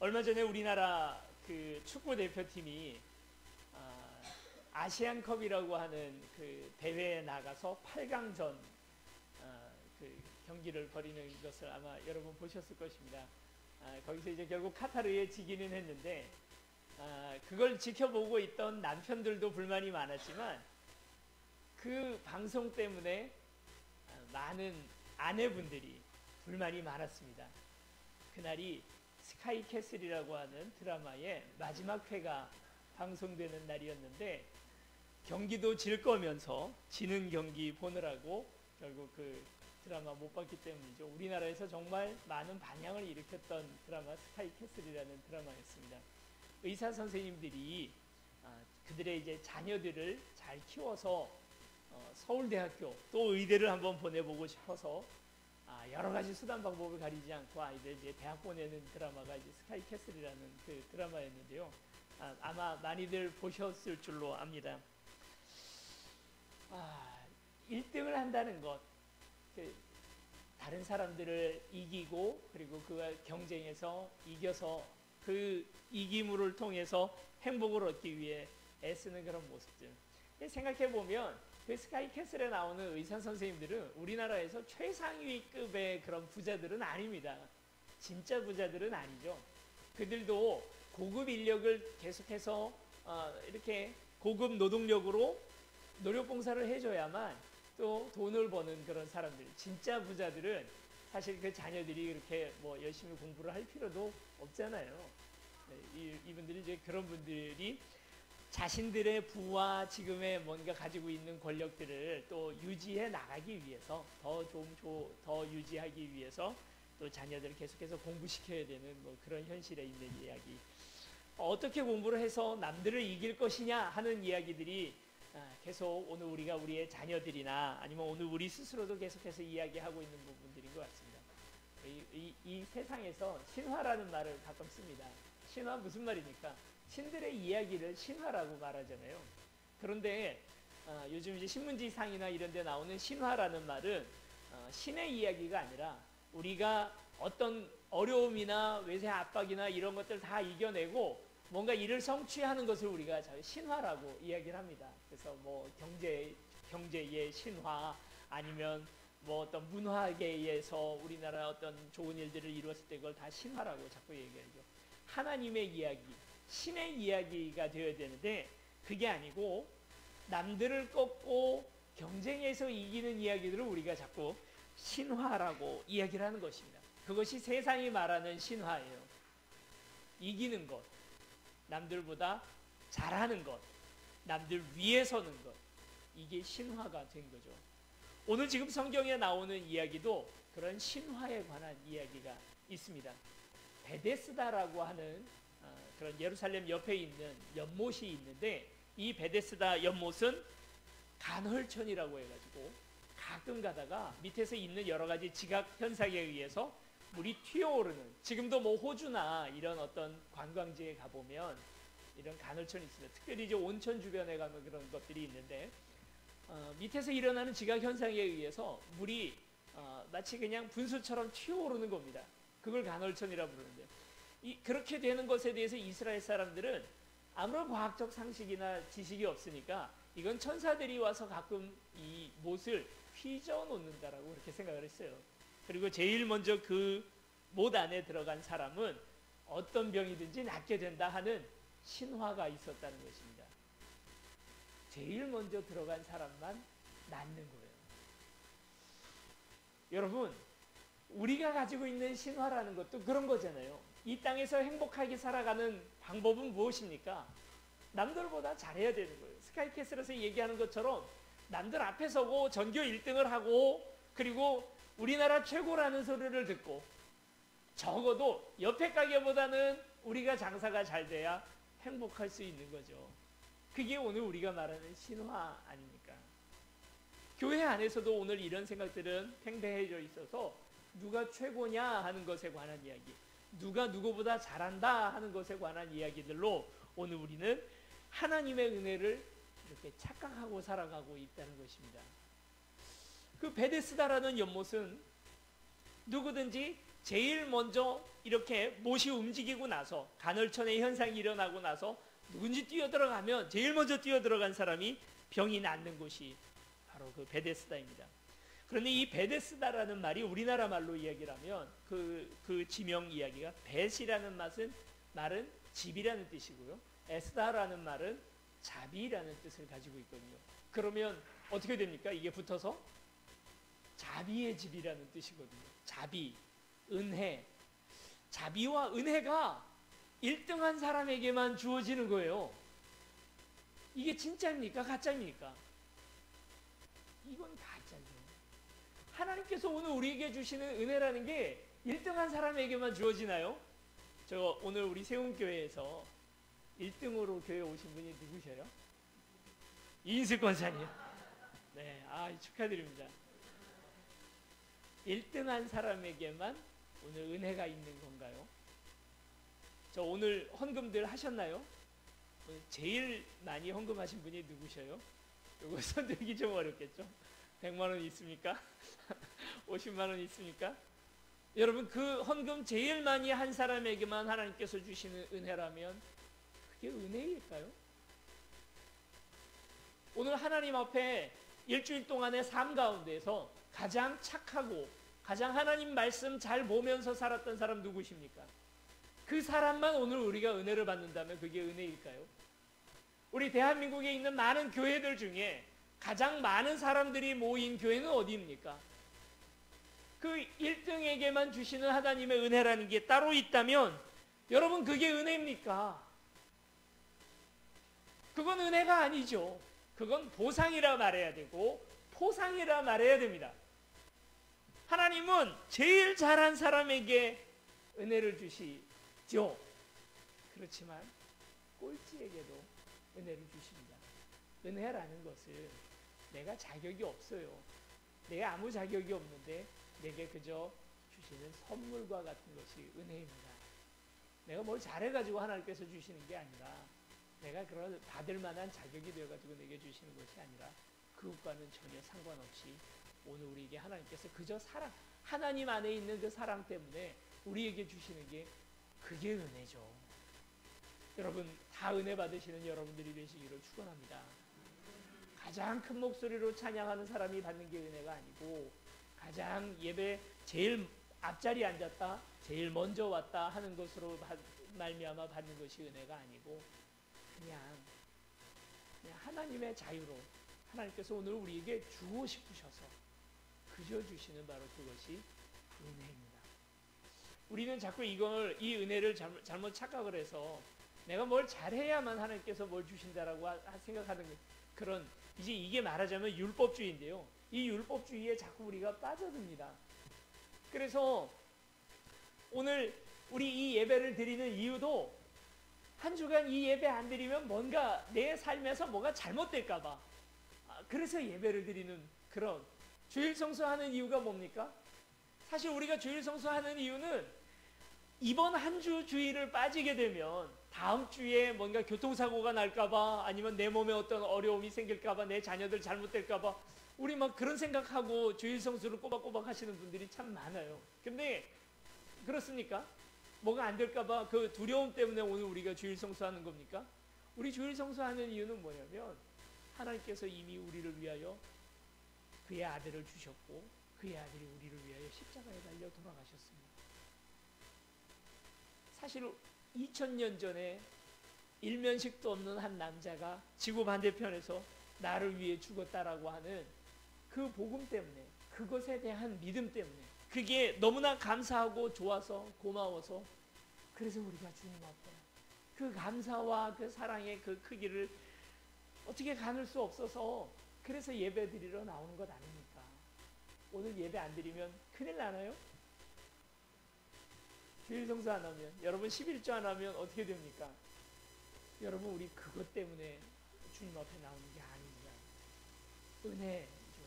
얼마 전에 우리나라 그 축구 대표팀이 아시안컵이라고 하는 그 대회에 나가서 8강전 그 경기를 벌이는 것을 아마 여러분 보셨을 것입니다. 거기서 이제 결국 카타르에 지기는 했는데 그걸 지켜보고 있던 남편들도 불만이 많았지만 그 방송 때문에 많은 아내분들이 불만이 많았습니다. 그날이 스카이캐슬이라고 하는 드라마의 마지막 회가 방송되는 날이었는데 경기도 질 거면서 지는 경기 보느라고 결국 그 드라마 못 봤기 때문이죠. 우리나라에서 정말 많은 반향을 일으켰던 드라마 스카이캐슬이라는 드라마였습니다. 의사 선생님들이 그들의 이제 자녀들을 잘 키워서 서울대학교 또 의대를 한번 보내보고 싶어서 여러 가지 수단 방법을 가리지 않고 아이들 이제 대학 보내는 드라마가 이제 스카이캐슬이라는 그 드라마였는데요. 아마 많이들 보셨을 줄로 압니다. 1등을 한다는 것, 다른 사람들을 이기고 그리고 그 경쟁에서 이겨서 그 이기물을 통해서 행복을 얻기 위해 애쓰는 그런 모습들. 생각해 보면 그 스카이캐슬에 나오는 의사 선생님들은 우리나라에서 최상위급의 그런 부자들은 아닙니다. 진짜 부자들은 아니죠. 그들도 고급 인력을 계속해서 이렇게 고급 노동력으로 노력봉사를 해줘야만 또 돈을 버는 그런 사람들. 진짜 부자들은 사실 그 자녀들이 그렇게 뭐 열심히 공부를 할 필요도 없잖아요. 이분들이 이제 그런 분들이 자신들의 부와 지금의 뭔가 가지고 있는 권력들을 또 유지해 나가기 위해서 더 유지하기 위해서 또 자녀들을 계속해서 공부시켜야 되는 뭐 그런 현실에 있는 이야기. 어떻게 공부를 해서 남들을 이길 것이냐 하는 이야기들이 계속 오늘 우리가 우리의 자녀들이나 아니면 오늘 우리 스스로도 계속해서 이야기하고 있는 부분들인 것 같습니다. 이 세상에서 신화라는 말을 가끔 씁니다. 신화 무슨 말입니까? 신들의 이야기를 신화라고 말하잖아요. 그런데 요즘 이제 신문지상이나 이런 데 나오는 신화라는 말은 신의 이야기가 아니라 우리가 어떤 어려움이나 외세 압박이나 이런 것들 다 이겨내고 뭔가 이를 성취하는 것을 우리가 신화라고 이야기를 합니다. 그래서 뭐 경제의 신화 아니면 뭐 어떤 문화계에서 우리나라 어떤 좋은 일들을 이루었을 때 그걸 다 신화라고 자꾸 얘기하죠. 하나님의 이야기, 신의 이야기가 되어야 되는데 그게 아니고 남들을 꺾고 경쟁에서 이기는 이야기들을 우리가 자꾸 신화라고 이야기를 하는 것입니다. 그것이 세상이 말하는 신화예요. 이기는 것, 남들보다 잘하는 것, 남들 위에 서는 것, 이게 신화가 된 거죠. 오늘 지금 성경에 나오는 이야기도 그런 신화에 관한 이야기가 있습니다. 베데스다라고 하는 그런 예루살렘 옆에 있는 연못이 있는데 이 베데스다 연못은 간헐천이라고 해가지고 가끔 가다가 밑에서 있는 여러 가지 지각 현상에 의해서 물이 튀어오르는, 지금도 뭐 호주나 이런 어떤 관광지에 가보면 이런 간헐천이 있습니다. 특별히 이제 온천 주변에 가면 그런 것들이 있는데 밑에서 일어나는 지각 현상에 의해서 물이 마치 그냥 분수처럼 튀어오르는 겁니다. 그걸 간헐천이라고 부르는데 그렇게 되는 것에 대해서 이스라엘 사람들은 아무런 과학적 상식이나 지식이 없으니까 이건 천사들이 와서 가끔 이 못을 휘저 놓는다라고 그렇게 생각을 했어요. 그리고 제일 먼저 그 못 안에 들어간 사람은 어떤 병이든지 낫게 된다 하는 신화가 있었다는 것입니다. 제일 먼저 들어간 사람만 낫는 거예요. 여러분, 우리가 가지고 있는 신화라는 것도 그런 거잖아요. 이 땅에서 행복하게 살아가는 방법은 무엇입니까? 남들보다 잘해야 되는 거예요. 스카이캐슬에서 얘기하는 것처럼 남들 앞에 서고 전교 1등을 하고 그리고 우리나라 최고라는 소리를 듣고 적어도 옆에 가게보다는 우리가 장사가 잘 돼야 행복할 수 있는 거죠. 그게 오늘 우리가 말하는 신화 아닙니까? 교회 안에서도 오늘 이런 생각들은 팽배해져 있어서 누가 최고냐 하는 것에 관한 이야기, 누가 누구보다 잘한다 하는 것에 관한 이야기들로 오늘 우리는 하나님의 은혜를 이렇게 착각하고 살아가고 있다는 것입니다. 그 베데스다라는 연못은 누구든지 제일 먼저 이렇게 못이 움직이고 나서 간헐천의 현상이 일어나고 나서 누군지 뛰어들어가면 제일 먼저 뛰어들어간 사람이 병이 낫는 곳이 바로 그 베데스다입니다. 그런데 이 베데스다라는 말이 우리나라 말로 이야기를 하면 그 지명 이야기가 벳이라는 말은 집이라는 뜻이고요. 에스다라는 말은 자비라는 뜻을 가지고 있거든요. 그러면 어떻게 됩니까? 이게 붙어서 자비의 집이라는 뜻이거든요. 자비, 은혜. 자비와 은혜가 1등한 사람에게만 주어지는 거예요. 이게 진짜입니까? 가짜입니까? 이건 가짜죠. 하나님께서 오늘 우리에게 주시는 은혜라는 게 1등한 사람에게만 주어지나요? 저 오늘 우리 세운교회에서 1등으로 교회 오신 분이 누구셔요? 이인숙 권사님. 네, 축하드립니다. 1등한 사람에게만 오늘 은혜가 있는 건가요? 저 오늘 헌금들 하셨나요? 제일 많이 헌금하신 분이 누구셔요? 이거 손들기 좀 어렵겠죠? 100만 원 있습니까? 50만 원 있습니까? 여러분, 그 헌금 제일 많이 한 사람에게만 하나님께서 주시는 은혜라면 그게 은혜일까요? 오늘 하나님 앞에 일주일 동안의 삶 가운데서 가장 착하고 가장 하나님 말씀 잘 보면서 살았던 사람 누구십니까? 그 사람만 오늘 우리가 은혜를 받는다면 그게 은혜일까요? 우리 대한민국에 있는 많은 교회들 중에 가장 많은 사람들이 모인 교회는 어디입니까? 그 1등에게만 주시는 하나님의 은혜라는 게 따로 있다면 여러분, 그게 은혜입니까? 그건 은혜가 아니죠. 그건 보상이라 말해야 되고 포상이라 말해야 됩니다. 하나님은 제일 잘한 사람에게 은혜를 주시죠. 그렇지만 꼴찌에게도 은혜를 주십니다. 은혜라는 것을 내가 자격이 없어요. 내가 아무 자격이 없는데 내게 그저 주시는 선물과 같은 것이 은혜입니다. 내가 뭘 잘해가지고 하나님께서 주시는 게 아니라 내가 그런 받을 만한 자격이 되어가지고 내게 주시는 것이 아니라 그것과는 전혀 상관없이 오늘 우리에게 하나님께서 그저 사랑, 하나님 안에 있는 그 사랑 때문에 우리에게 주시는 게 그게 은혜죠. 여러분, 다 은혜 받으시는 여러분들이 되시기를 축원합니다. 가장 큰 목소리로 찬양하는 사람이 받는 게 은혜가 아니고 가장 예배 제일 앞자리에 앉았다, 제일 먼저 왔다 하는 것으로 말미암아 받는 것이 은혜가 아니고 그냥 하나님의 자유로 하나님께서 오늘 우리에게 주고 싶으셔서 그저 주시는 바로 그것이 은혜입니다. 우리는 자꾸 이 은혜를 잘못 착각을 해서 내가 뭘 잘해야만 하나님께서 뭘 주신다라고 생각하는 그런, 이제 이게 말하자면 율법주의인데요. 이 율법주의에 자꾸 우리가 빠져듭니다. 그래서 오늘 우리 이 예배를 드리는 이유도 한 주간 이 예배 안 드리면 뭔가 내 삶에서 뭐가 잘못될까봐, 그래서 예배를 드리는 그런, 주일 성수하는 이유가 뭡니까? 사실 우리가 주일 성수하는 이유는 이번 한 주 주일을 빠지게 되면 다음 주에 뭔가 교통사고가 날까봐, 아니면 내 몸에 어떤 어려움이 생길까봐, 내 자녀들 잘못될까봐 우리 막 그런 생각하고 주일 성수를 꼬박꼬박 하시는 분들이 참 많아요. 근데 그렇습니까? 뭐가 안 될까봐 그 두려움 때문에 오늘 우리가 주일 성수하는 겁니까? 우리 주일 성수하는 이유는 뭐냐면 하나님께서 이미 우리를 위하여 그의 아들을 주셨고 그의 아들이 우리를 위하여 십자가에 달려 돌아가셨습니다. 사실 2000년 전에 일면식도 없는 한 남자가 지구 반대편에서 나를 위해 죽었다라고 하는 그 복음 때문에, 그것에 대한 믿음 때문에, 그게 너무나 감사하고 좋아서 고마워서 그래서 우리가 주님 앞에 그 감사와 그 사랑의 그 크기를 어떻게 가눌 수 없어서 그래서 예배 드리러 나오는 것 아닙니까? 오늘 예배 안 드리면 큰일 나나요? 주일 성수 안 하면, 여러분 11조 안 하면 어떻게 됩니까? 여러분, 우리 그것 때문에 주님 앞에 나오는 게 아닙니다. 은혜죠.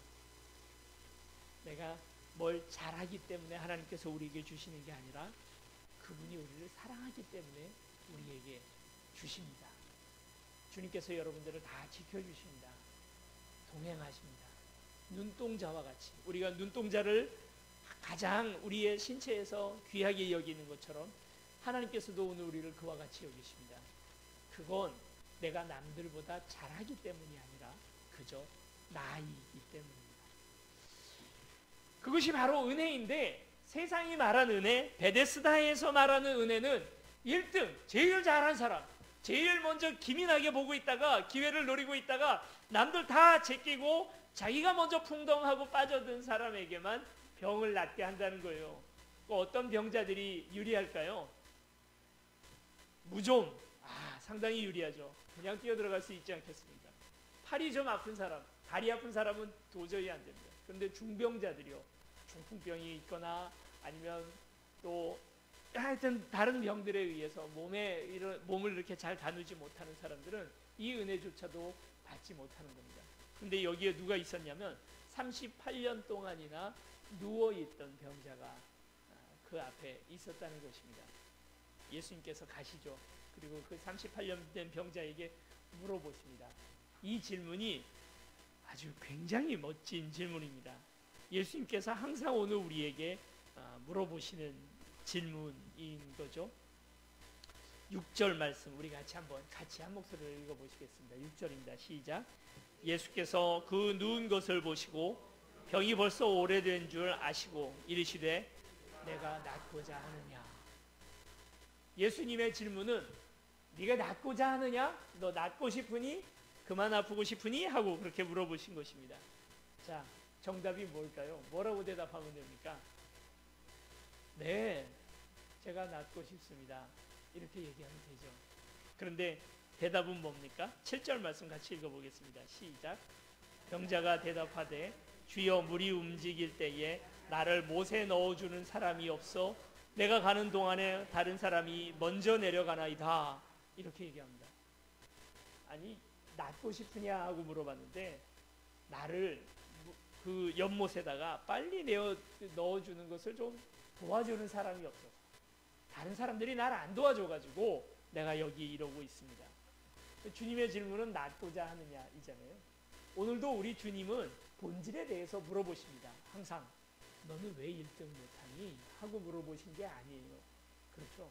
내가 뭘 잘하기 때문에 하나님께서 우리에게 주시는 게 아니라 그분이 우리를 사랑하기 때문에 우리에게 주십니다. 주님께서 여러분들을 다 지켜주십니다. 동행하십니다. 눈동자와 같이, 우리가 눈동자를 가장 우리의 신체에서 귀하게 여기는 것처럼 하나님께서도 오늘 우리를 그와 같이 여기십니다. 그건 내가 남들보다 잘하기 때문이 아니라 그저 나이기 때문입니다. 그것이 바로 은혜인데, 세상이 말하는 은혜, 베데스다에서 말하는 은혜는 1등, 제일 잘한 사람, 제일 먼저 기민하게 보고 있다가 기회를 노리고 있다가 남들 다 제끼고 자기가 먼저 풍덩하고 빠져든 사람에게만 병을 낫게 한다는 거예요. 어떤 병자들이 유리할까요? 무좀, 상당히 유리하죠. 그냥 뛰어들어갈 수 있지 않겠습니까? 팔이 좀 아픈 사람, 다리 아픈 사람은 도저히 안 됩니다. 그런데 중병자들이요, 중풍병이 있거나 아니면 또 하여튼 다른 병들에 의해서 몸을 이렇게 잘 다루지 못하는 사람들은 이 은혜조차도 받지 못하는 겁니다. 근데 여기에 누가 있었냐면 38년 동안이나 누워있던 병자가 그 앞에 있었다는 것입니다. 예수님께서 가시죠. 그리고 그 38년 된 병자에게 물어보십니다. 이 질문이 아주 굉장히 멋진 질문입니다. 예수님께서 항상 오늘 우리에게 물어보시는 질문인 거죠. 6절 말씀 우리 같이 한 목소리로 읽어보시겠습니다. 6절입니다. 시작. 예수께서 그 누운 것을 보시고 병이 벌써 오래된 줄 아시고 이르시되 내가 낫고자 하느냐. 예수님의 질문은 네가 낫고자 하느냐? 너 낫고 싶으니? 그만 아프고 싶으니? 하고 그렇게 물어보신 것입니다. 자, 정답이 뭘까요? 뭐라고 대답하면 됩니까? 네, 제가 낫고 싶습니다. 이렇게 얘기하면 되죠. 그런데 대답은 뭡니까? 7절 말씀 같이 읽어보겠습니다. 시작. 병자가 대답하되 주여 물이 움직일 때에 나를 못에 넣어주는 사람이 없어 내가 가는 동안에 다른 사람이 먼저 내려가나이다. 이렇게 얘기합니다. 아니, 낫고 싶으냐 하고 물어봤는데 나를 그 연못에다가 빨리 넣어주는 것을 좀 도와주는 사람이 없어서 다른 사람들이 나를 안 도와줘가지고 내가 여기 이러고 있습니다. 주님의 질문은 낫고자 하느냐 이잖아요. 오늘도 우리 주님은 본질에 대해서 물어보십니다. 항상 너는 왜 1등 못하니? 하고 물어보신 게 아니에요. 그렇죠?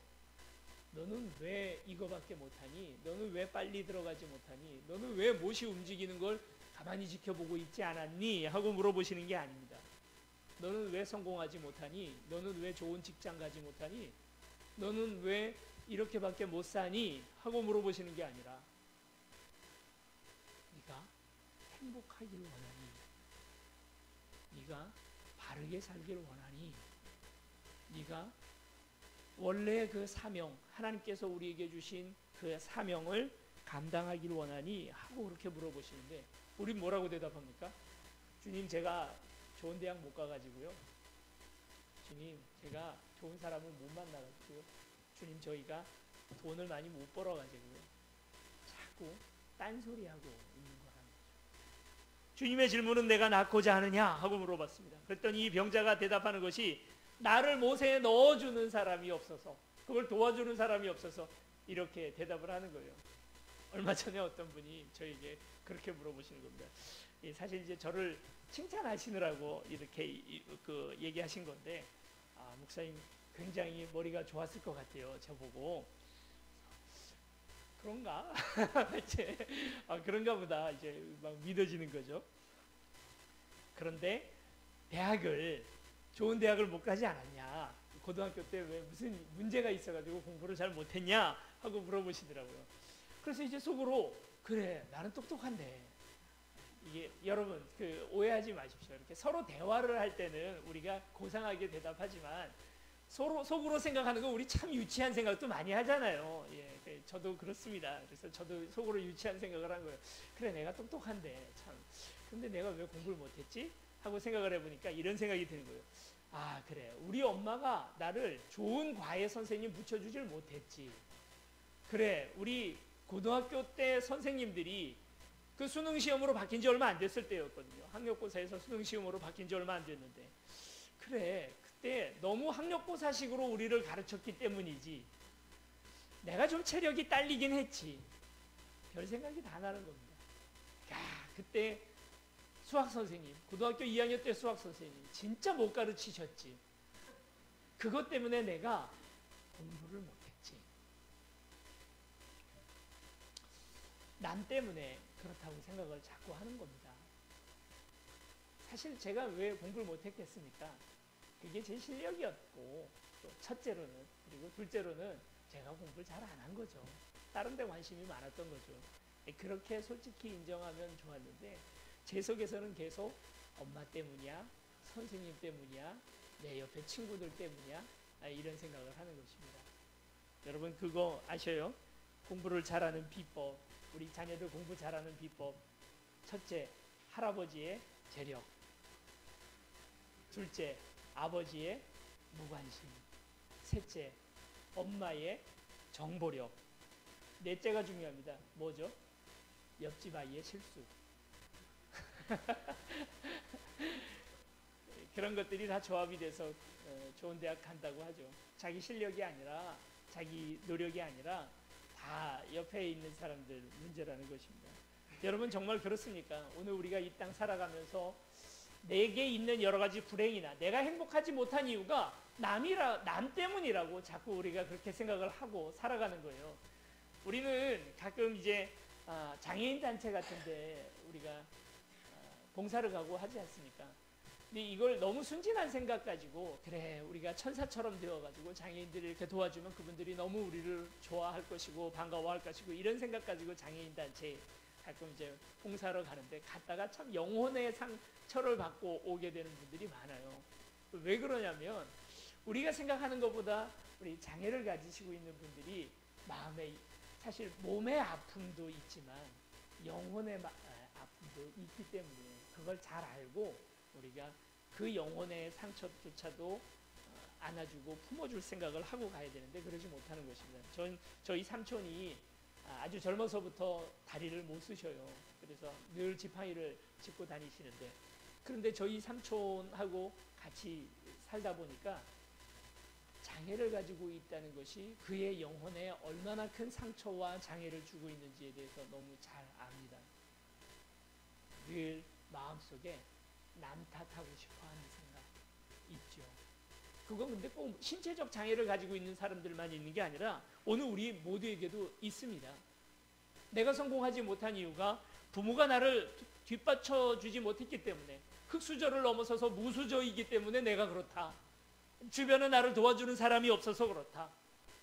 너는 왜 이거밖에 못하니? 너는 왜 빨리 들어가지 못하니? 너는 왜 못이 움직이는 걸 가만히 지켜보고 있지 않았니? 하고 물어보시는 게 아닙니다. 너는 왜 성공하지 못하니? 너는 왜 좋은 직장 가지 못하니? 너는 왜 이렇게밖에 못 사니? 하고 물어보시는 게 아니라 네가 행복하기를 원하니? 네가 바르게 살기를 원하니? 네가 원래 그 사명, 하나님께서 우리에게 주신 그 사명을 감당하기를 원하니? 하고 그렇게 물어보시는데 우린 뭐라고 대답합니까? 주님, 제가 좋은 대학 못 가가지고요. 주님, 제가 좋은 사람을 못 만나가지고요. 주님, 저희가 돈을 많이 못 벌어가지고요. 자꾸 딴소리하고 있는 거라는 거죠. 주님의 질문은 내가 낫고자 하느냐? 하고 물어봤습니다. 그랬더니 이 병자가 대답하는 것이 나를 못에 넣어주는 사람이 없어서, 그걸 도와주는 사람이 없어서 이렇게 대답을 하는 거예요. 얼마 전에 어떤 분이 저에게 그렇게 물어보시는 겁니다. 사실 이제 저를 칭찬하시느라고 이렇게 얘기하신 건데, 목사님 굉장히 머리가 좋았을 것 같아요. 저보고. 그런가? 이제 그런가 보다 이제 막 믿어지는 거죠. 그런데 좋은 대학을 못 가지 않았냐? 고등학교 때 왜 무슨 문제가 있어가지고 공부를 잘 못했냐? 하고 물어보시더라고요. 그래서 이제 속으로 그래, 나는 똑똑한데. 이게 여러분 오해하지 마십시오. 이렇게 서로 대화를 할 때는 우리가 고상하게 대답하지만 서로 속으로 생각하는 거 우리 참 유치한 생각도 많이 하잖아요. 예, 저도 그렇습니다. 그래서 저도 속으로 유치한 생각을 한 거예요. 그래, 내가 똑똑한데 참. 근데 내가 왜 공부를 못했지? 하고 생각을 해보니까 이런 생각이 드는 거예요. 그래, 우리 엄마가 나를 좋은 과외 선생님 붙여주질 못했지. 그래, 우리 고등학교 때 선생님들이 그 수능 시험으로 바뀐 지 얼마 안 됐을 때였거든요. 학력고사에서 수능 시험으로 바뀐 지 얼마 안 됐는데, 그래, 그때 너무 학력고사식으로 우리를 가르쳤기 때문이지. 내가 좀 체력이 딸리긴 했지. 별 생각이 다 나는 겁니다. 그때 수학 선생님, 고등학교 2학년 때 수학 선생님 진짜 못 가르치셨지. 그것 때문에 내가 공부를 못했지. 남 때문에 그렇다고 생각을 자꾸 하는 겁니다. 사실 제가 왜 공부를 못했겠습니까? 그게 제 실력이었고, 또 첫째로는, 그리고 둘째로는 제가 공부를 잘 안 한 거죠. 다른 데 관심이 많았던 거죠. 그렇게 솔직히 인정하면 좋았는데, 제 속에서는 계속 엄마 때문이야, 선생님 때문이야, 내 옆에 친구들 때문이야, 이런 생각을 하는 것입니다. 여러분 그거 아셔요? 공부를 잘하는 비법, 우리 자녀들 공부 잘하는 비법. 첫째, 할아버지의 재력. 둘째, 아버지의 무관심. 셋째, 엄마의 정보력. 넷째가 중요합니다. 뭐죠? 옆집 아이의 실수. 그런 것들이 다 조합이 돼서 좋은 대학 간다고 하죠. 자기 실력이 아니라, 자기 노력이 아니라 다 옆에 있는 사람들 문제라는 것입니다. 여러분 정말 그렇습니까? 오늘 우리가 이 땅 살아가면서 내게 있는 여러 가지 불행이나 내가 행복하지 못한 이유가 남 때문이라고 자꾸 우리가 그렇게 생각을 하고 살아가는 거예요. 우리는 가끔 이제 장애인 단체 같은데 우리가 봉사를 가고 하지 않습니까? 근데 이걸 너무 순진한 생각 가지고, 그래 우리가 천사처럼 되어가지고 장애인들을 이렇게 도와주면 그분들이 너무 우리를 좋아할 것이고 반가워할 것이고, 이런 생각 가지고 장애인 단체에 가끔 이제 봉사를 가는데, 갔다가 참 영혼의 상처를 받고 오게 되는 분들이 많아요. 왜 그러냐면 우리가 생각하는 것보다 우리 장애를 가지시고 있는 분들이 마음에, 사실 몸의 아픔도 있지만 영혼의 아픔도 있기 때문에 그걸 잘 알고 우리가 그 영혼의 상처조차도 안아주고 품어줄 생각을 하고 가야 되는데 그러지 못하는 것입니다. 저희 삼촌이 아주 젊어서부터 다리를 못 쓰셔요. 그래서 늘 지팡이를 짚고 다니시는데, 그런데 저희 삼촌하고 같이 살다 보니까 장애를 가지고 있다는 것이 그의 영혼에 얼마나 큰 상처와 장애를 주고 있는지에 대해서 너무 잘 압니다. 늘 마음속에 남 탓하고 싶어하는 생각 있죠. 그건 근데 꼭 신체적 장애를 가지고 있는 사람들만 있는 게 아니라 오늘 우리 모두에게도 있습니다. 내가 성공하지 못한 이유가 부모가 나를 뒷받쳐주지 못했기 때문에, 흙수저를 넘어서서 무수저이기 때문에 내가 그렇다. 주변에 나를 도와주는 사람이 없어서 그렇다.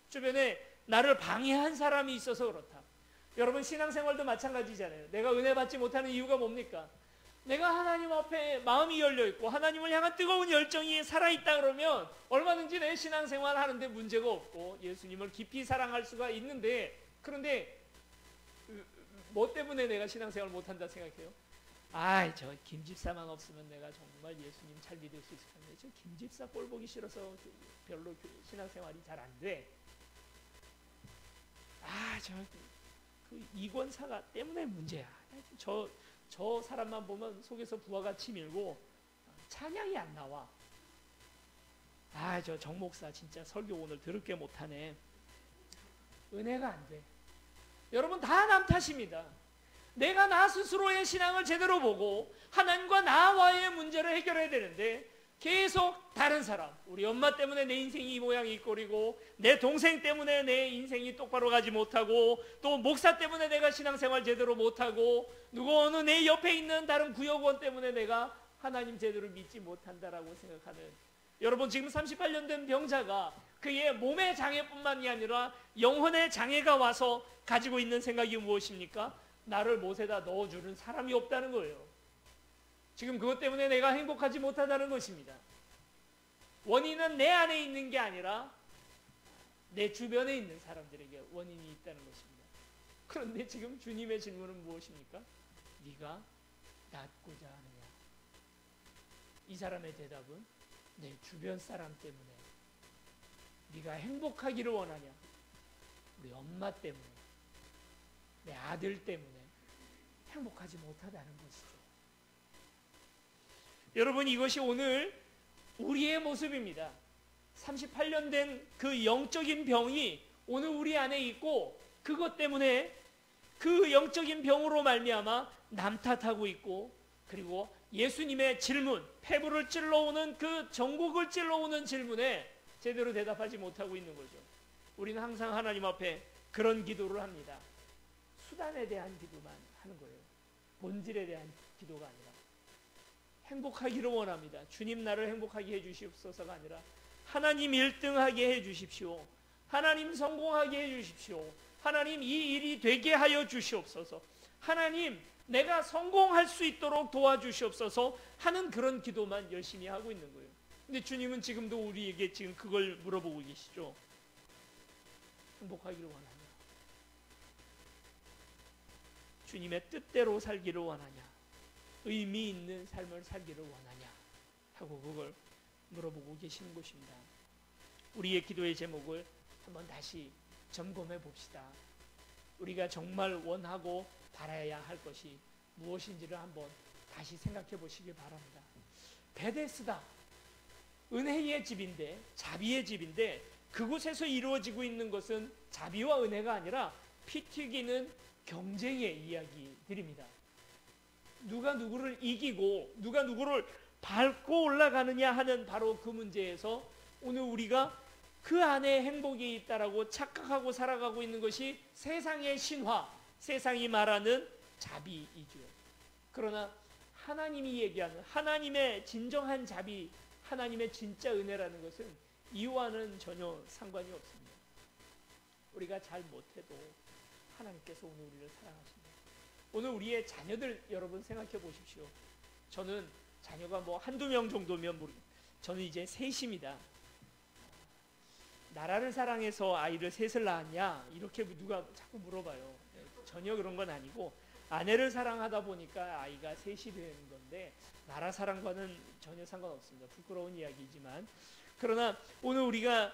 주변에 나를 방해한 사람이 있어서 그렇다. 여러분 신앙생활도 마찬가지잖아요. 내가 은혜 받지 못하는 이유가 뭡니까? 내가 하나님 앞에 마음이 열려있고 하나님을 향한 뜨거운 열정이 살아있다 그러면 얼마든지 내 신앙생활 하는데 문제가 없고 예수님을 깊이 사랑할 수가 있는데, 그런데 뭐 때문에 내가 신앙생활 못한다 생각해요? 저 김집사만 없으면 내가 정말 예수님 잘 믿을 수 있을 텐데 저 김집사 꼴 보기 싫어서 별로 신앙생활이 잘 안 돼. 그 이권사가 때문에 문제야. 저 사람만 보면 속에서 부하가 치밀고 찬양이 안 나와. 저 정 목사 진짜 설교 오늘 더럽게 못하네. 은혜가 안 돼. 여러분 다 남 탓입니다. 내가 나 스스로의 신앙을 제대로 보고 하나님과 나와의 문제를 해결해야 되는데 계속 다른 사람, 우리 엄마 때문에 내 인생이 이 모양이 이 꼴이고, 내 동생 때문에 내 인생이 똑바로 가지 못하고, 또 목사 때문에 내가 신앙생활 제대로 못하고, 누구 어느 내 옆에 있는 다른 구역원 때문에 내가 하나님 제대로 믿지 못한다라고 생각하는, 여러분 지금 38년 된 병자가 그의 몸의 장애뿐만이 아니라 영혼의 장애가 와서 가지고 있는 생각이 무엇입니까? 나를 못에다 넣어주는 사람이 없다는 거예요. 지금 그것 때문에 내가 행복하지 못하다는 것입니다. 원인은 내 안에 있는 게 아니라 내 주변에 있는 사람들에게 원인이 있다는 것입니다. 그런데 지금 주님의 질문은 무엇입니까? 네가 낫고자 하느냐? 이 사람의 대답은 내 주변 사람 때문에. 네가 행복하기를 원하냐? 우리 엄마 때문에, 내 아들 때문에 행복하지 못하다는 것이죠. 여러분 이것이 오늘 우리의 모습입니다. 38년 된 그 영적인 병이 오늘 우리 안에 있고, 그것 때문에 그 영적인 병으로 말미암아 남 탓하고 있고, 그리고 예수님의 질문, 폐부를 찔러오는 그 전국을 찔러오는 질문에 제대로 대답하지 못하고 있는 거죠. 우리는 항상 하나님 앞에 그런 기도를 합니다. 수단에 대한 기도만 하는 거예요. 본질에 대한 기도가 아니라. 행복하기를 원합니다. 주님 나를 행복하게 해주시옵소서가 아니라 하나님 1등하게 해주십시오. 하나님 성공하게 해주십시오. 하나님 이 일이 되게 하여 주시옵소서. 하나님 내가 성공할 수 있도록 도와주시옵소서 하는 그런 기도만 열심히 하고 있는 거예요. 근데 주님은 지금도 우리에게 지금 그걸 물어보고 계시죠. 행복하기를 원하냐? 주님의 뜻대로 살기를 원하냐? 의미 있는 삶을 살기를 원하냐? 하고 그걸 물어보고 계시는 것입니다. 우리의 기도의 제목을 한번 다시 점검해 봅시다. 우리가 정말 원하고 바라야 할 것이 무엇인지를 한번 다시 생각해 보시기 바랍니다. 베데스다, 은혜의 집인데, 자비의 집인데 그곳에서 이루어지고 있는 것은 자비와 은혜가 아니라 피 튀기는 경쟁의 이야기들입니다. 누가 누구를 이기고 누가 누구를 밟고 올라가느냐 하는 바로 그 문제에서 오늘 우리가 그 안에 행복이 있다라고 착각하고 살아가고 있는 것이 세상의 신화, 세상이 말하는 자비이죠. 그러나 하나님이 얘기하는 하나님의 진정한 자비, 하나님의 진짜 은혜라는 것은 이와는 전혀 상관이 없습니다. 우리가 잘 못해도 하나님께서 오늘 우리를 사랑하십니다. 오늘 우리의 자녀들 여러분 생각해 보십시오. 저는 자녀가 뭐 한두 명 정도면 저는 이제 셋입니다. 나라를 사랑해서 아이를 셋을 낳았냐 이렇게 누가 자꾸 물어봐요. 전혀 그런 건 아니고 아내를 사랑하다 보니까 아이가 셋이 되는 건데 나라 사랑과는 전혀 상관없습니다. 부끄러운 이야기지만 그러나 오늘 우리가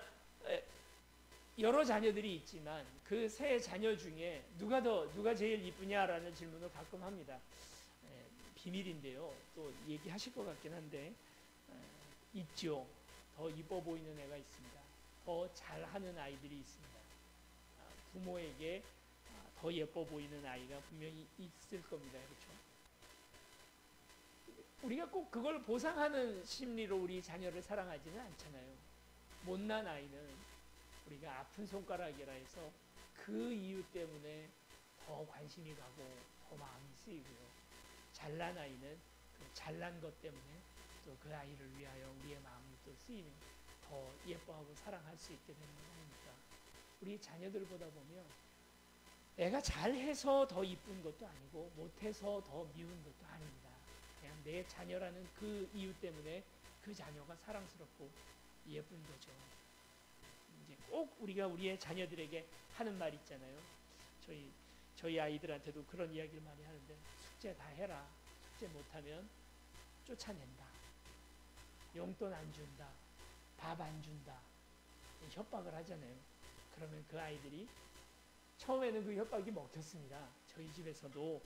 여러 자녀들이 있지만 그 세 자녀 중에 누가 제일 이쁘냐라는 질문을 가끔 합니다. 비밀인데요. 또 얘기하실 것 같긴 한데 있죠. 더 이뻐 보이는 애가 있습니다. 더 잘하는 아이들이 있습니다. 부모에게 더 예뻐 보이는 아이가 분명히 있을 겁니다. 그렇죠? 우리가 꼭 그걸 보상하는 심리로 우리 자녀를 사랑하지는 않잖아요. 못난 아이는 우리가 아픈 손가락이라 해서 그 이유 때문에 더 관심이 가고 더 마음이 쓰이고요. 잘난 아이는 그 잘난 것 때문에 또 그 아이를 위하여 우리의 마음이 또 쓰이는, 더 예뻐하고 사랑할 수 있게 되는 거니까 우리 자녀들보다 보면 내가 잘해서 더 이쁜 것도 아니고 못해서 더 미운 것도 아닙니다. 그냥 내 자녀라는 그 이유 때문에 그 자녀가 사랑스럽고 예쁜 거죠. 이제 꼭 우리가 우리의 자녀들에게 하는 말 있잖아요. 저희 아이들한테도 그런 이야기를 많이 하는데 숙제 다 해라. 숙제 못하면 쫓아낸다. 용돈 안 준다. 밥 안 준다. 협박을 하잖아요. 그러면 그 아이들이 처음에는 그 협박이 먹혔습니다. 저희 집에서도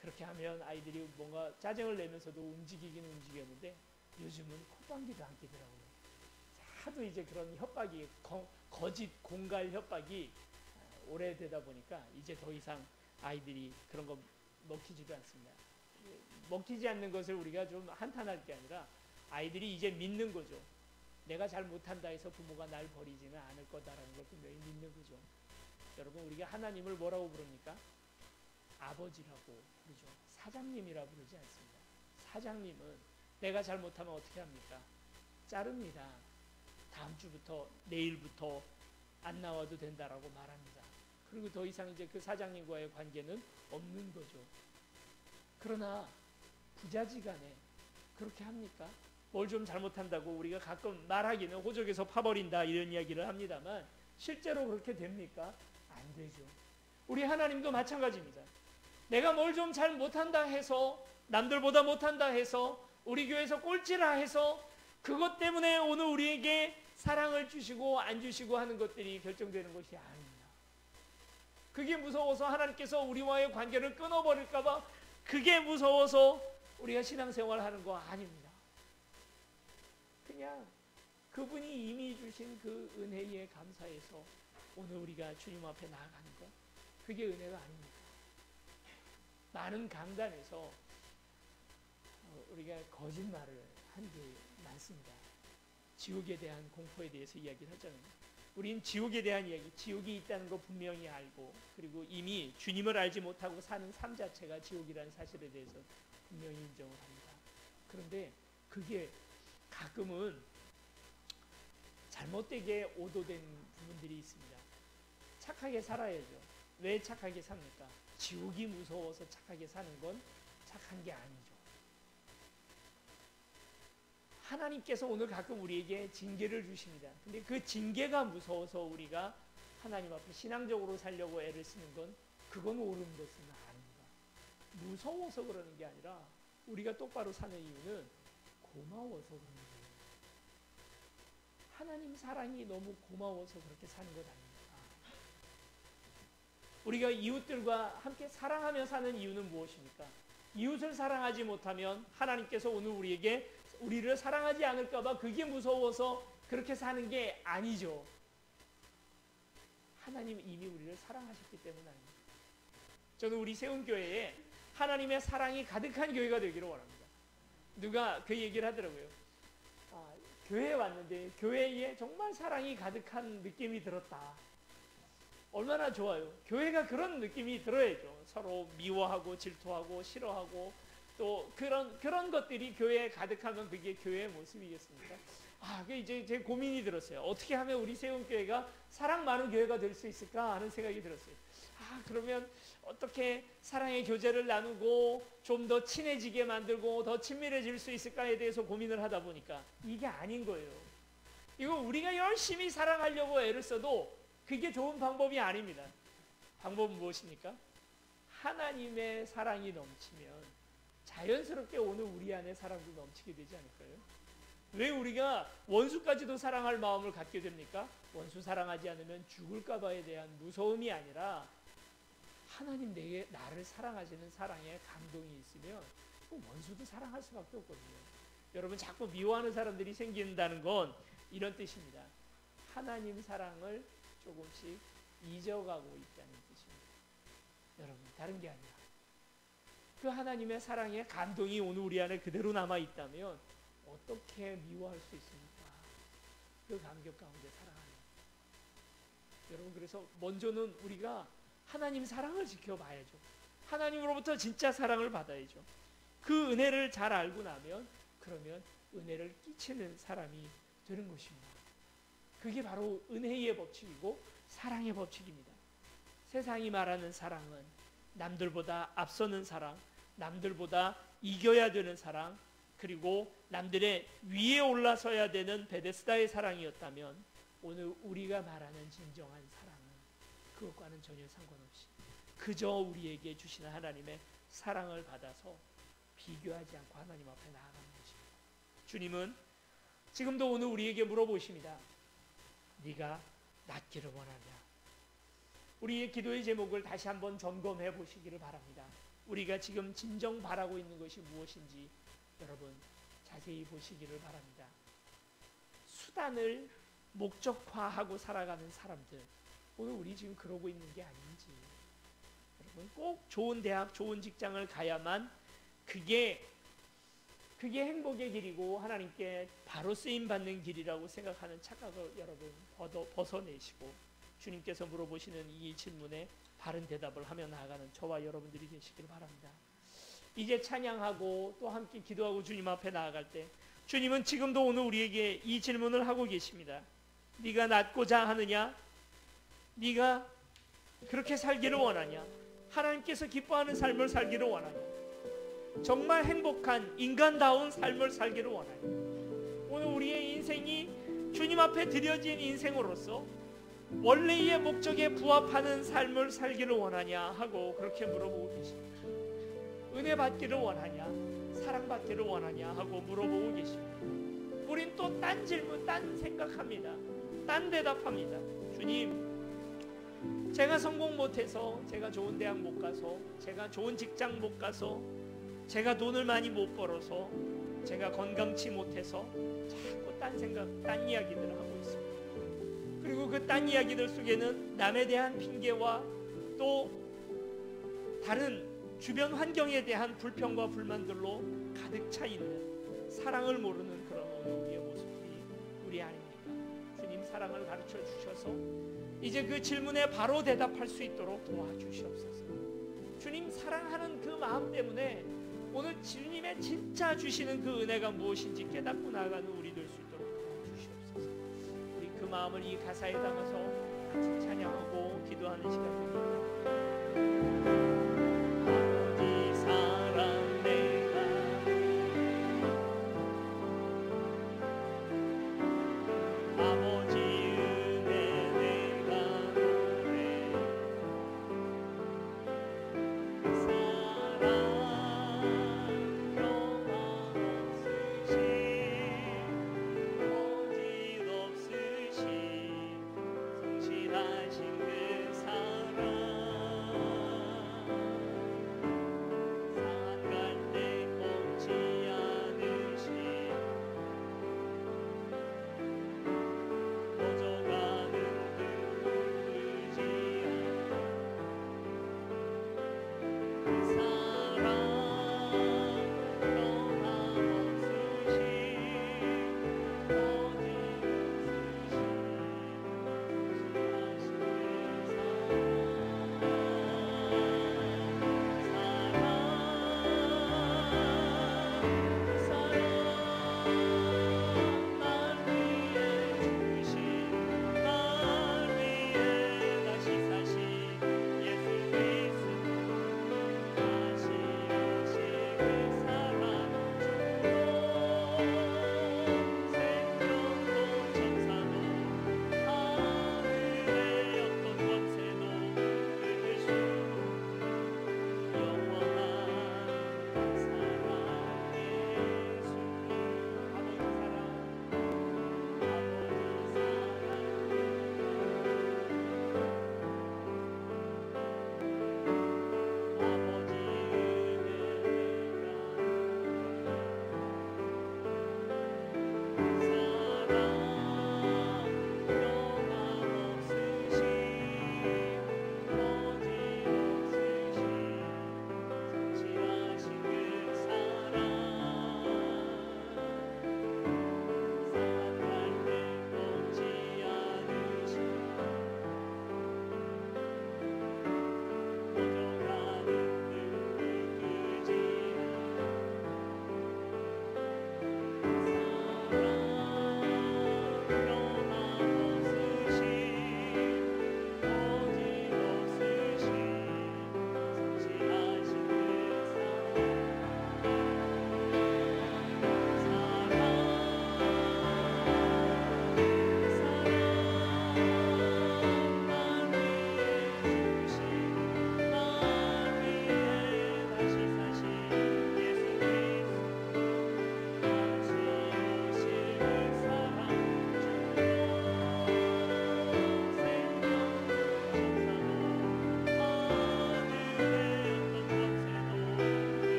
그렇게 하면 아이들이 뭔가 짜증을 내면서도 움직이기는 움직였는데 요즘은 콧방귀도 안 끼더라고요. 하도 이제 그런 협박이 거짓 공갈 협박이 오래되다 보니까 이제 더 이상 아이들이 그런 거 먹히지도 않습니다. 먹히지 않는 것을 우리가 좀 한탄할 게 아니라 아이들이 이제 믿는 거죠. 내가 잘 못한다 해서 부모가 날 버리지는 않을 거다라는 걸 분명히 믿는 거죠. 여러분 우리가 하나님을 뭐라고 부릅니까? 아버지라고 부르죠. 사장님이라고 부르지 않습니다. 사장님은 내가 잘못하면 어떻게 합니까? 자릅니다. 다음 주부터 내일부터 안 나와도 된다라고 말합니다. 그리고 더 이상 이제 그 사장님과의 관계는 없는 거죠. 그러나 부자지간에 그렇게 합니까? 뭘 좀 잘못한다고 우리가 가끔 말하기는 호적에서 파버린다 이런 이야기를 합니다만 실제로 그렇게 됩니까? 안 되죠. 우리 하나님도 마찬가지입니다. 내가 뭘 좀 잘 못한다 해서 남들보다 못한다 해서 우리 교회에서 꼴찌라 해서 그것 때문에 오늘 우리에게 사랑을 주시고 안 주시고 하는 것들이 결정되는 것이 아닙니다. 그게 무서워서 하나님께서 우리와의 관계를 끊어버릴까 봐 그게 무서워서 우리가 신앙생활을 하는 거 아닙니다. 그냥 그분이 이미 주신 그 은혜에 감사해서 오늘 우리가 주님 앞에 나아가는 것, 그게 은혜가 아닙니까? 많은 강단에서 우리가 거짓말을 한 게 많습니다. 지옥에 대한 공포에 대해서 이야기를 하잖아요. 우린 지옥에 대한 이야기, 지옥이 있다는 거 분명히 알고, 그리고 이미 주님을 알지 못하고 사는 삶 자체가 지옥이라는 사실에 대해서 분명히 인정을 합니다. 그런데 그게 가끔은 잘못되게 오도된 부분들이 있습니다. 착하게 살아야죠. 왜 착하게 삽니까? 지옥이 무서워서 착하게 사는 건 착한 게 아니죠. 하나님께서 오늘 가끔 우리에게 징계를 주십니다. 근데 그 징계가 무서워서 우리가 하나님 앞에 신앙적으로 살려고 애를 쓰는 건 그건 옳은 것은 아닙니다. 무서워서 그러는 게 아니라 우리가 똑바로 사는 이유는 고마워서 그러는 거예요. 하나님 사랑이 너무 고마워서 그렇게 사는 것 아닙니다. 우리가 이웃들과 함께 사랑하며 사는 이유는 무엇입니까? 이웃을 사랑하지 못하면 하나님께서 오늘 우리를 사랑하지 않을까 봐 그게 무서워서 그렇게 사는 게 아니죠. 하나님 이미 우리를 사랑하셨기 때문 아닙니다. 저는 우리 세운교회에 하나님의 사랑이 가득한 교회가 되기를 원합니다. 누가 그 얘기를 하더라고요. 교회에 왔는데 교회에 정말 사랑이 가득한 느낌이 들었다. 얼마나 좋아요. 교회가 그런 느낌이 들어야죠. 서로 미워하고 질투하고 싫어하고 또 그런 것들이 교회에 가득하면 그게 교회의 모습이겠습니까? 그 이제 제 고민이 들었어요. 어떻게 하면 우리 세운교회가 사랑 많은 교회가 될 수 있을까 하는 생각이 들었어요. 그러면 어떻게 사랑의 교제를 나누고 좀 더 친해지게 만들고 더 친밀해질 수 있을까에 대해서 고민을 하다 보니까 이게 아닌 거예요. 이거 우리가 열심히 사랑하려고 애를 써도 그게 좋은 방법이 아닙니다. 방법은 무엇입니까? 하나님의 사랑이 넘치면 자연스럽게 오늘 우리 안에 사랑도 넘치게 되지 않을까요? 왜 우리가 원수까지도 사랑할 마음을 갖게 됩니까? 원수 사랑하지 않으면 죽을까 봐에 대한 무서움이 아니라 하나님 나를 사랑하시는 사랑에 감동이 있으면 원수도 사랑할 수밖에 없거든요. 여러분 자꾸 미워하는 사람들이 생긴다는 건 이런 뜻입니다. 하나님 사랑을 조금씩 잊어가고 있다는 뜻입니다. 여러분 다른 게 아니라 그 하나님의 사랑의 감동이 오늘 우리 안에 그대로 남아있다면 어떻게 미워할 수 있습니까? 그 감격 가운데 사랑하는 여러분, 그래서 먼저는 우리가 하나님 사랑을 지켜봐야죠. 하나님으로부터 진짜 사랑을 받아야죠. 그 은혜를 잘 알고 나면 그러면 은혜를 끼치는 사람이 되는 것입니다. 그게 바로 은혜의 법칙이고 사랑의 법칙입니다. 세상이 말하는 사랑은 남들보다 앞서는 사랑, 남들보다 이겨야 되는 사랑, 그리고 남들의 위에 올라서야 되는 베데스다의 사랑이었다면 오늘 우리가 말하는 진정한 사랑은 그것과는 전혀 상관없이 그저 우리에게 주시는 하나님의 사랑을 받아서 비교하지 않고 하나님 앞에 나아가는 것입니다. 주님은 지금도 오늘 우리에게 물어보십니다. 네가 낫기를 원하냐? 우리의 기도의 제목을 다시 한번 점검해 보시기를 바랍니다. 우리가 지금 진정 바라고 있는 것이 무엇인지 여러분 자세히 보시기를 바랍니다. 수단을 목적화하고 살아가는 사람들, 오늘 우리 지금 그러고 있는 게 아닌지, 여러분 꼭 좋은 대학, 좋은 직장을 가야만 그게 행복의 길이고 하나님께 바로 쓰임받는 길이라고 생각하는 착각을 여러분 벗어내시고 주님께서 물어보시는 이 질문에 바른 대답을 하며 나아가는 저와 여러분들이 되시길 바랍니다. 이제 찬양하고 또 함께 기도하고 주님 앞에 나아갈 때 주님은 지금도 오늘 우리에게 이 질문을 하고 계십니다. 네가 낫고자 하느냐? 네가 그렇게 살기를 원하냐? 하나님께서 기뻐하는 삶을 살기를 원하냐? 정말 행복한 인간다운 삶을 살기를 원하냐? 오늘 우리의 인생이 주님 앞에 드려진 인생으로서 원래의 목적에 부합하는 삶을 살기를 원하냐 하고 그렇게 물어보고 계십니다. 은혜 받기를 원하냐, 사랑받기를 원하냐 하고 물어보고 계십니다. 우린 또 딴 질문, 딴 생각합니다. 딴 대답합니다. 주님, 제가 성공 못해서, 제가 좋은 대학 못 가서, 제가 좋은 직장 못 가서, 제가 돈을 많이 못 벌어서, 제가 건강치 못해서 자꾸 딴 생각, 딴 이야기들을 하고 있습니다. 그리고 그 딴 이야기들 속에는 남에 대한 핑계와 또 다른 주변 환경에 대한 불평과 불만들로 가득 차 있는 사랑을 모르는 그런 오늘 우리의 모습이 우리 아닙니까? 주님 사랑을 가르쳐 주셔서 이제 그 질문에 바로 대답할 수 있도록 도와주시옵소서. 주님 사랑하는 그 마음 때문에 오늘 주님의 진짜 주시는 그 은혜가 무엇인지 깨닫고 나아가는 우리 될 수 있도록 도와주시옵소서. 우리 그 마음을 이 가사에 담아서 같이 찬양하고 기도하는 시간 됩니다. 아버지 사랑 내가 아버지 은혜 내가 노래 사랑 성실하신 그 사랑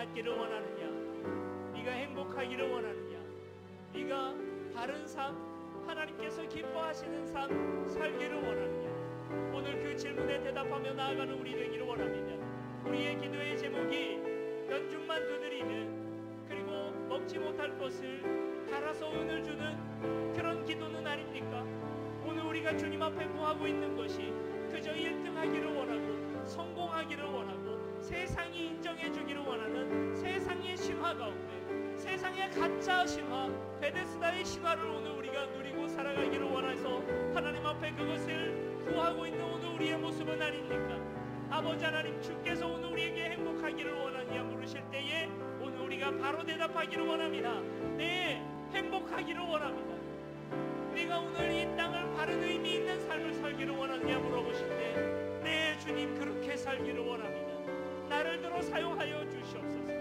낫기를 원하느냐? 네가 행복하기를 원하느냐? 네가 바른 삶, 하나님께서 기뻐하시는 삶 살기를 원하느냐? 오늘 그 질문에 대답하며 나아가는 우리 되기를 원합니다. 우리의 기도의 제목이 연중만 두드리는, 그리고 먹지 못할 것을 갈아서 은을 주는 그런 기도는 아닙니까? 오늘 우리가 주님 앞에 구하고 있는 것이 그저 1등하기를 원하고 성공하기를 원하고 세상이 인정해 주기를 원하는 세상의 신화 가운데, 세상의 가짜 신화, 베데스다의 신화를 오늘 우리가 누리고 살아가기를 원해서 하나님 앞에 그것을 구하고 있는 오늘 우리의 모습은 아닙니까? 아버지 하나님, 주께서 오늘 우리에게 행복하기를 원하냐 물으실 때에 오늘 우리가 우리가 바로 대답하기를 원합니다. 네, 행복하기를 원합니다. 우리가 오늘 이 땅을 바른 의미 있는 삶을 살기를 원하느냐 물어보실 때, 네 주님, 그렇게 살기를 원합니다. 나를 들어 사용하여 주시옵소서.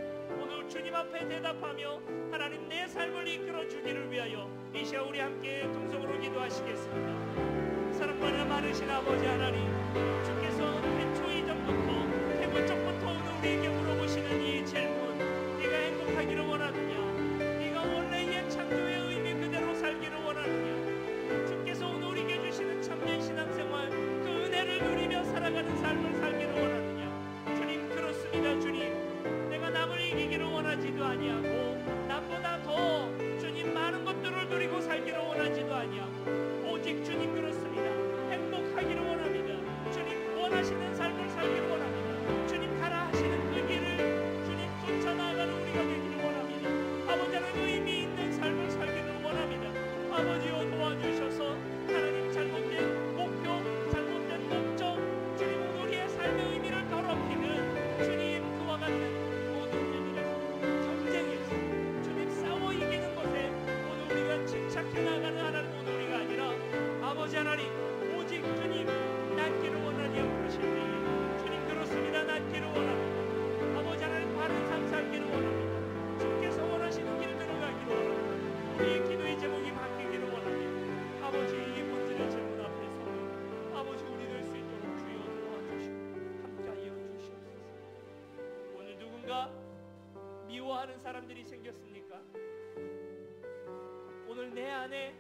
오늘 주님 앞에 대답하며 하나님 내 삶을 이끌어 주기를 위하여 이 시간 우리 함께 동성으로 기도하시겠습니다. 사랑과 많으신 아버지 하나님, 주께서 태초 이전부터 태고적부터 오늘 우리에게 물어보시는 이 질문, 네가 행복하기를 원하느냐, 네가 원래의 창조의 의미 그대로 살기를 원하느냐, 주께서 오늘 우리에게 주시는 참된 신앙생활 그 은혜를 누리며 살아가는 삶을 살기를 원하느냐. 주님, 그렇습니다. 주님, 내가 남을 이기기를 원하지도 아니하고 남보다 더 주님 많은 것들을 누리고 살기를 원하지도 아니하고 오직 주님, 그렇습니다. 행복하기를 원합니다. 주님 원하시는 삶을 살기를 원합니다. 주님 가라 하시는 그 길을 주님 쫓아나가는 우리가 되기를 원합니다. 아버지 하나님 의미 있는 삶을 살기를 원합니다. 아버지여 도와주셔서 하나님 잘못된 목표, 잘못된 목적, 주님 오늘 우리의 삶의 의미를 더럽히는 주님 그와 같은 모든 일들에서 경쟁에서 주님 싸워 이기는 것에 오늘 우리가 집착해 나가는 하나님 오늘 우리가 아니라 아버지 하나님 오직 주님 낫기를 원하냐 그러실 때에 주님 그렇습니다. 낫기를 원합니다. 아버지 하나님 바른 삶 살기를 원합니다. 주께서 원하시는 길을 들어가기를 원합니다. 우리의 기도의 제목이 바뀌기를 원합니다. 아버지 이 본질의 질문 앞에서 아버지 우리 될 수 있도록 주여 도와주시고 함께하여 주시옵소서. 오늘 누군가 미워하는 사람들이 생겼습니까? 오늘 내 안에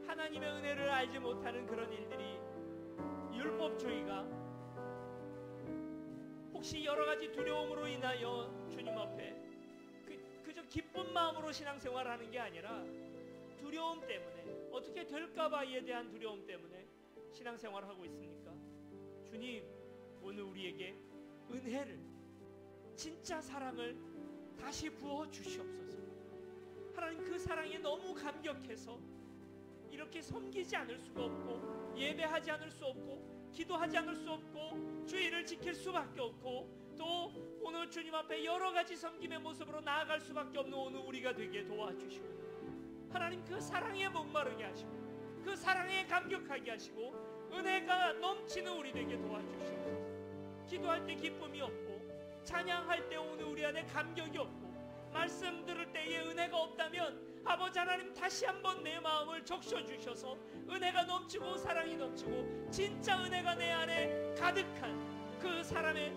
하나님의 은혜를 알지 못하는 그런 일들이, 율법주의가 혹시 여러가지 두려움으로 인하여 주님 앞에 그저 기쁜 마음으로 신앙생활하는 게 아니라 두려움 때문에, 어떻게 될까봐에 대한 두려움 때문에 신앙생활을 하고 있습니까? 주님, 오늘 우리에게 은혜를, 진짜 사랑을 다시 부어 주시옵소서. 하나님 그 사랑에 너무 감격해서 이렇게 섬기지 않을 수가 없고, 예배하지 않을 수 없고, 기도하지 않을 수 없고, 주의를 지킬 수밖에 없고, 또 오늘 주님 앞에 여러 가지 섬김의 모습으로 나아갈 수밖에 없는 오늘 우리가 되게 도와주시고, 하나님 그 사랑에 목마르게 하시고, 그 사랑에 감격하게 하시고, 은혜가 넘치는 우리 되게 도와주시옵소서. 기도할 때 기쁨이 없고, 찬양할 때 오늘 우리 안에 감격이 없고, 말씀 들을 때에 은혜가 없다면 아버지 하나님 다시 한번 내 마음을 적셔주셔서 은혜가 넘치고 사랑이 넘치고 진짜 은혜가 내 안에 가득한 그 사랑의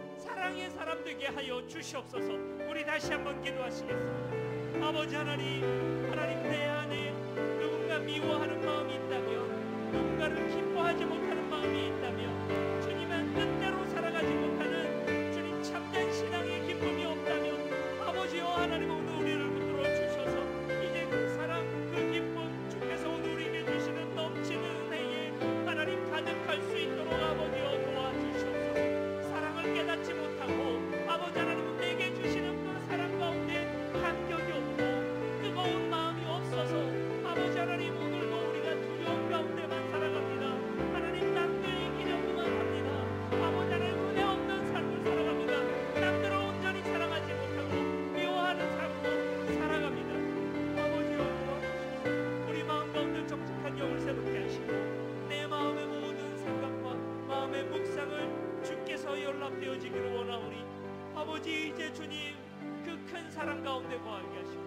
사람 되게 하여 주시옵소서. 우리 다시 한번 기도하시겠습니다. 아버지 하나님, 하나님 내 안에 누군가 미워하는 마음이 있다면, 누군가를 기뻐하지 못하는 마음이 있다면, 주님의 뜻대로 살아가지 못하는 주님 참된 신앙의 기쁨이 없다면 아버지여 하나님 오늘 우리를 붙들어 주셔서 이제 그 사랑, 그 기쁨 주께서 오늘 우리에게 주시는 넘치는 은혜에 하나님 가득할 수 있도록 아버지여 도와주시옵소서. 사랑을 깨닫지 못하고 아버지 하나님은 내게 주시는 그 사랑 가운데 감격이 없고 뜨거운 마음이 없어서 아버지 하나님 오늘도 우리가 두려움 가운데만 살아갑니다. 하나님 남들 이기려고만 합니다. 아버지 하나님 은혜 없는 삶을 살아갑니다. 남들을 온전히 사랑하지 못하고 미워하는 삶으로 살아갑니다. 아버지여 도와주시옵소서. 우리 마음 가운데 정직한 영을 새롭게 하시고 내 마음의 모든 생각과 마음의 묵상을 주께서 연락되어지기를 원하오니 아버지 이제 주님 그 큰 사랑 가운데 거하게 하시고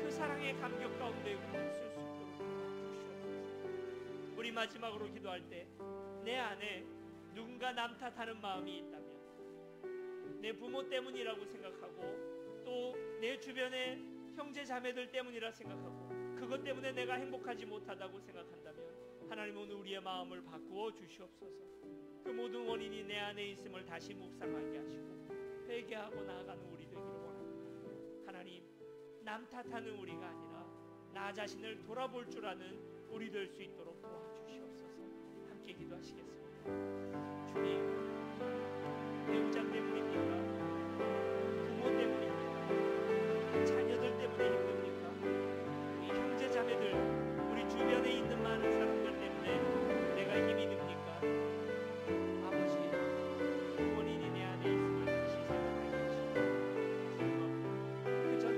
그 사랑의 감격 가운데 있을 수 있도록 주시옵소서. 우리 마지막으로 기도할 때 내 안에 누군가 남 탓하는 마음이 있다면, 내 부모 때문이라고 생각하고 또 내 주변의 형제 자매들 때문이라 생각하고 그것 때문에 내가 행복하지 못하다고 생각한다면 하나님 오늘 우리의 마음을 바꾸어 주시옵소서. 그 모든 원인이 내 안에 있음을 다시 묵상하게 하시고 회개하고 나아가는 우리 되기를 원합니다. 하나님, 남 탓하는 우리가 아니라 나 자신을 돌아볼 줄 아는 우리 될 수 있도록 도와주시옵소서. 함께 기도하시겠습니다. 주님, 배우자 때문입니까? 부모 때문입니까? 자녀들 때문에 힘듭니까? 이 형제 자매들, 우리 주변에 있는 많은 사람들 때문에 내가 힘이 듭니까? 아버지, 그 원인이 내 안에 있음을 다시 생각하게 하시고 그 전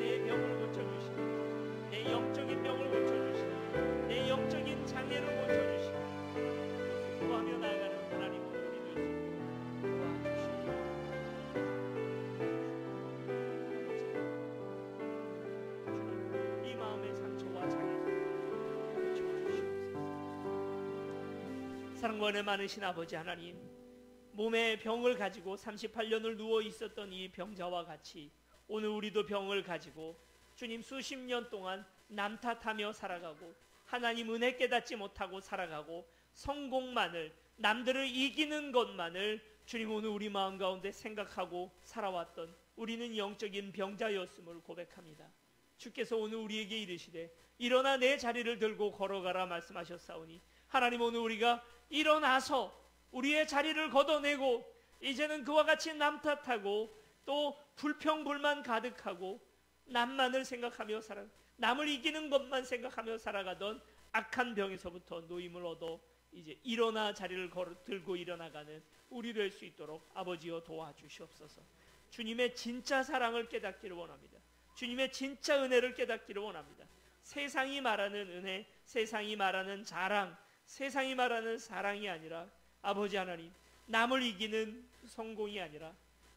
사랑과 은혜 많으신 아버지 하나님, 몸에 병을 가지고 38년을 누워 있었던 이 병자와 같이 오늘 우리도 병을 가지고 주님 수십 년 동안 남 탓하며 살아가고 하나님 은혜 깨닫지 못하고 살아가고 성공만을, 남들을 이기는 것만을 주님 오늘 우리 마음 가운데 생각하고 살아왔던 우리는 영적인 병자였음을 고백합니다. 주께서 오늘 우리에게 이르시되 일어나 내 자리를 들고 걸어가라 말씀하셨사오니 하나님 오늘 우리가 일어나서 우리의 자리를 걷어내고 이제는 그와 같이 남 탓하고 또 불평불만 가득하고 남만을 생각하며 남을 이기는 것만 생각하며 살아가던 악한 병에서부터 노임을 얻어 이제 일어나 자리를 들고 일어나가는 우리 될 수 있도록 아버지여 도와주시옵소서. 주님의 진짜 사랑을 깨닫기를 원합니다. 주님의 진짜 은혜를 깨닫기를 원합니다. 세상이 말하는 은혜, 세상이 말하는 자랑, 세상이 말하는 사랑이 아니라 아버지 하나님, 남을 이기는 성공이 아니라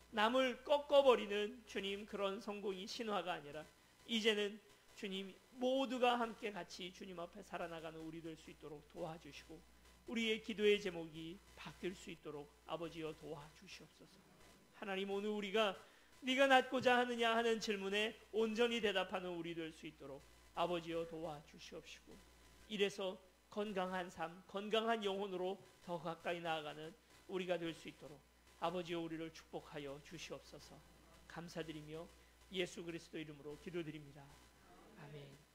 남을 꺾어버리는 주님 그런 성공이 신화가 아니라 이제는 주님 모두가 함께 같이 주님 앞에 살아나가는 우리 될 수 있도록 도와주시고 우리의 기도의 제목이 바뀔 수 있도록 아버지여 도와주시옵소서. 하나님 오늘 우리가 네가 낫고자 하느냐 하는 질문에 온전히 대답하는 우리 될 수 있도록 아버지여 도와주시옵시고 이래서 건강한 삶, 건강한 영혼으로 더 가까이 나아가는 우리가 될 수 있도록 아버지여 우리를 축복하여 주시옵소서. 감사드리며 예수 그리스도 이름으로 기도드립니다. 아멘.